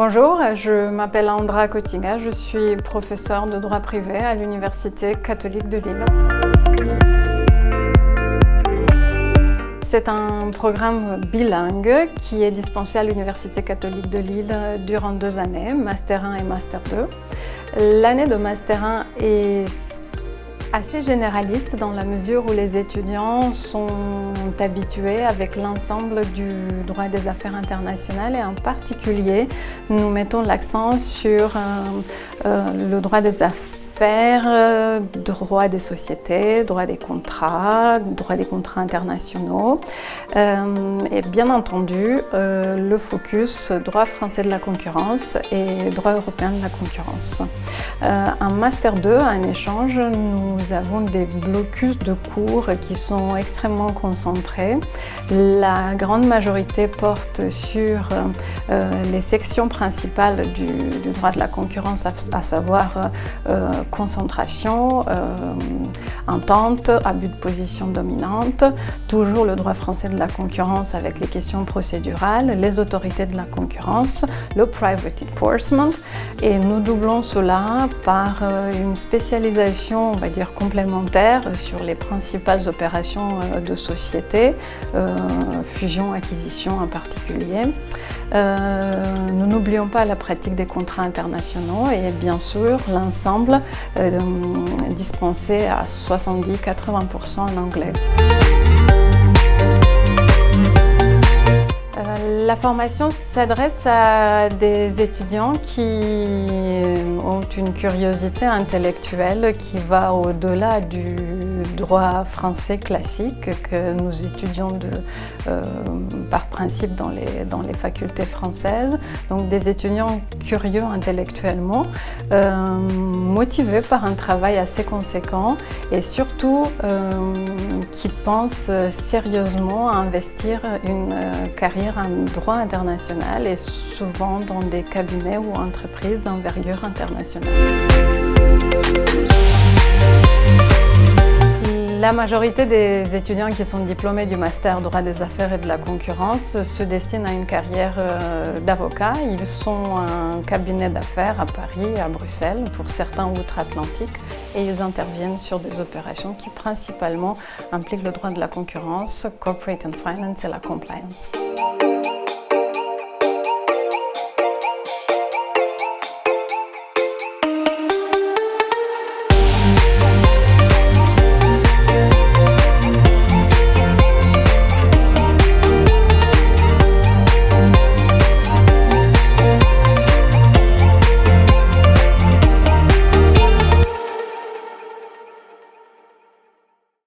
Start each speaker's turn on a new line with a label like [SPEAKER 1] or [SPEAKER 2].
[SPEAKER 1] Bonjour, je m'appelle Andra Cotinga, je suis professeure de droit privé à l'Université catholique de Lille. C'est un programme bilingue qui est dispensé à l'Université catholique de Lille durant 2 années, Master 1 et Master 2. L'année de Master 1 est assez généraliste dans la mesure où les étudiants sont habitués avec l'ensemble du droit des affaires internationales et en particulier nous mettons l'accent sur le droit des affaires, droit des sociétés, droit des contrats internationaux et bien entendu le focus droit français de la concurrence et droit européen de la concurrence. En Master 2, en échange, nous avons des blocus de cours qui sont extrêmement concentrés. La grande majorité porte sur les sections principales du droit de la concurrence, à savoir concentration, entente, abus de position dominante, toujours le droit français de la concurrence avec les questions procédurales, les autorités de la concurrence, le private enforcement et nous doublons cela par une spécialisation, on va dire, complémentaire sur les principales opérations de société, fusion, acquisition en particulier. Nous n'oublions pas la pratique des contrats internationaux et bien sûr l'ensemble dispensé à 70-80% en anglais. La formation s'adresse à des étudiants qui ont une curiosité intellectuelle qui va au-delà du droit français classique que nous étudions par principe dans les facultés françaises. Donc des étudiants curieux intellectuellement, motivés par un travail assez conséquent et surtout qui pensent sérieusement à investir une carrière en droit international et souvent dans des cabinets ou entreprises d'envergure internationale. La majorité des étudiants qui sont diplômés du master droit des affaires et de la concurrence se destinent à une carrière d'avocat. Ils sont un cabinet d'affaires à Paris et à Bruxelles, pour certains outre-Atlantique, et ils interviennent sur des opérations qui principalement impliquent le droit de la concurrence, corporate and finance et la compliance.